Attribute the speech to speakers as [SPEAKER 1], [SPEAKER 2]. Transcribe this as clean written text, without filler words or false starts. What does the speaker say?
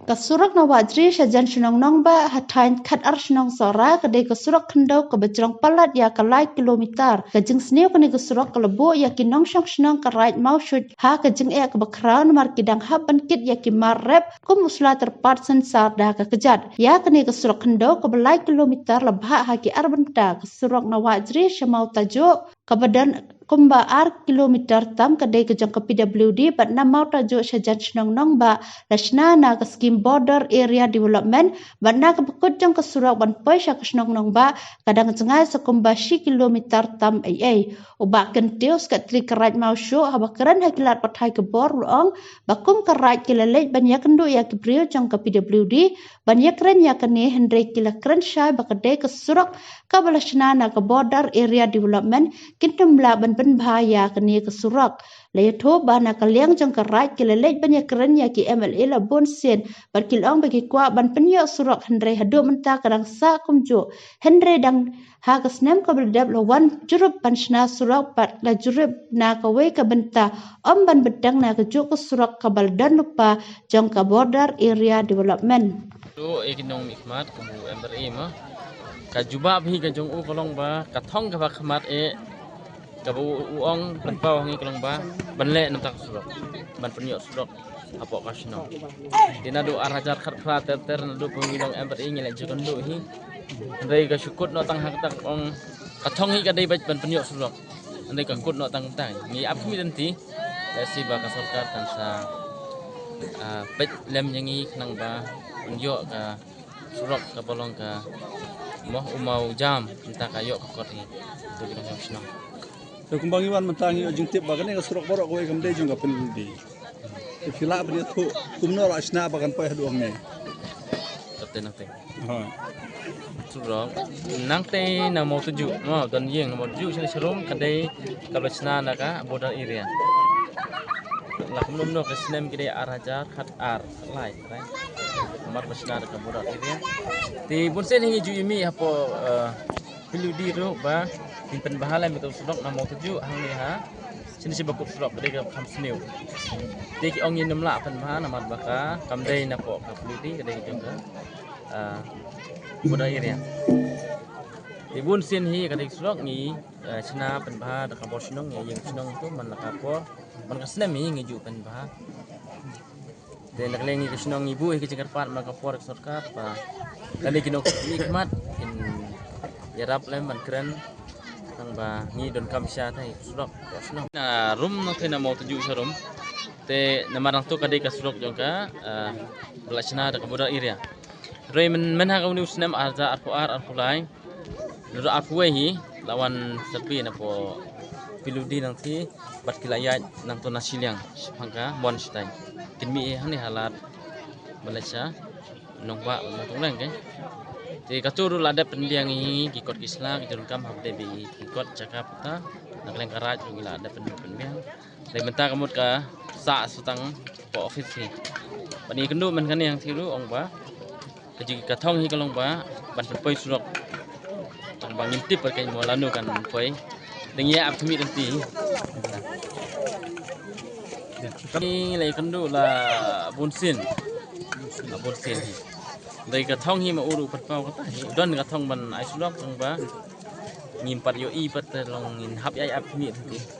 [SPEAKER 1] Kasurak na wajri sajan senong nong ba hatain kat ar senong sora kadai kasurak kendau ke bejrong palat ya kalai kilometer kajeng seniu kani kasurak kelebu ya kinong syong senong karait mau syut ha kajeng ke bakraun mar kidang ha bankit ya ki marrep kum usla terpat sensar dah ke kejat ya kani kasurak kendau ke belai kilometer lebha ha ki ar benta kasurak na wajri semau tajuk kebadan kumba ar kilometer tam kadai kejong ke PWD bat na mau tajuk sajan senong nong ba lasna na ke skim border area development bat na ke bekut jong ke surak ban poi sya ke senong nong ba kadang cengai sekumba si kilometer tam ai ubak kentius kat tri kerat mau syu haba keren hakilat pathai ke bor luong bakum kerat kilalej banyak kendu ya ke brio jong ke PWD banyak keren ya kene hendrei kila keren syai bakadai ke surak ke balasna na ke border area development kintum la ban bahaya kini kesurak layatho bana kaliang jong kerai kilalej banyak keren ya ki MLA la bon sen berkilong bagi kwa ban penyo surak hendrei hadu menta kadang sa kumjo hendrei dang ha kesnem ka berdap lawan jurup pansna surak pat la jurup na kawe ka benta om ban bedang na kejuk kesurak kabal dan lupa jong ka border area development
[SPEAKER 2] do ekinong mikmat kubu MRE ma kajuba bhi ka jong u kolong ba kathong ka khmat kabu uang penpau ngi kolong ba banle nam tak surok ban penyok surok apok kasno dina do arajar khat ter na do pengilong MRI ngile jukon do hi ndai ka syukut no tang hak tak ong kathong hi ka dei ban penyok surok ndai ka kut no tang tang ngi ap mi denti si ba ka sarkar kan sa pet lem nyangi nang ba penyok ka surok ka bolong ka moh umau jam entah kayo ka kot hi do kilong kasno
[SPEAKER 3] Kumbang iwan mentangi ujung tip bagan yang surok borok kau ikan juga peneliti. Filak beri tu kumno lah sena bagan payah doangnya.
[SPEAKER 2] Nangte. Surok nangte na mau tuju, mau dan yang mau tuju sini serum kadai kalau sena naga border area. Lah kumno no kesnem kide arajar khat ar lai, right? Kamar sena naga border area. Di bunsen hingi ju imi apo pilu di ro ba timpen bahala betul surok na mau tuju hang ni ha sini si bakuk surok kadai ka kam sniu. Deki ong yin namla pen baha na mat baka kam dei na po ka pilu di kadai jong ka border area. Di bunsen hi kadai surok ni sina pen baha da ka bor sinong yang sinong tu man la ka por man ka snem hi ngi ju pen baha. Dan nak lengi ke sinong ibu ke cengkar pat man ka por sarkar pa kali kinok nikmat in yarap lem man keren nang ba ngi don kam sya thai surok wasno na rum no thena mau tuju sarum te namarang tu kadai ka surok jongka belasna da border area roi men ha kauni usnam arza arfu lai nuru afwe hi lawan sepi na po piludi nang thi bat kilayat nang to nasiliang hangka mon stai kinmi hani halat malaysia nongba motong leng ke ti katuru lada pendiang ini kikot kisla kijurun kam habde bi kikot cakap ta nakleng karat ngila ada pendiang dari menta kamut ka sa sutang po office hi pani kendu men kan yang thiru ong ba kaji kathong hi kalong ba ban poi surok tang bang ngintip per kai molanu kan poi dengia ap thumi denti ni lai kendu la bunsin hi dari kathong hi ma uru patpau kata don kathong ban ai sulok ang ba ngim par yo i pat long in hap ai ap mi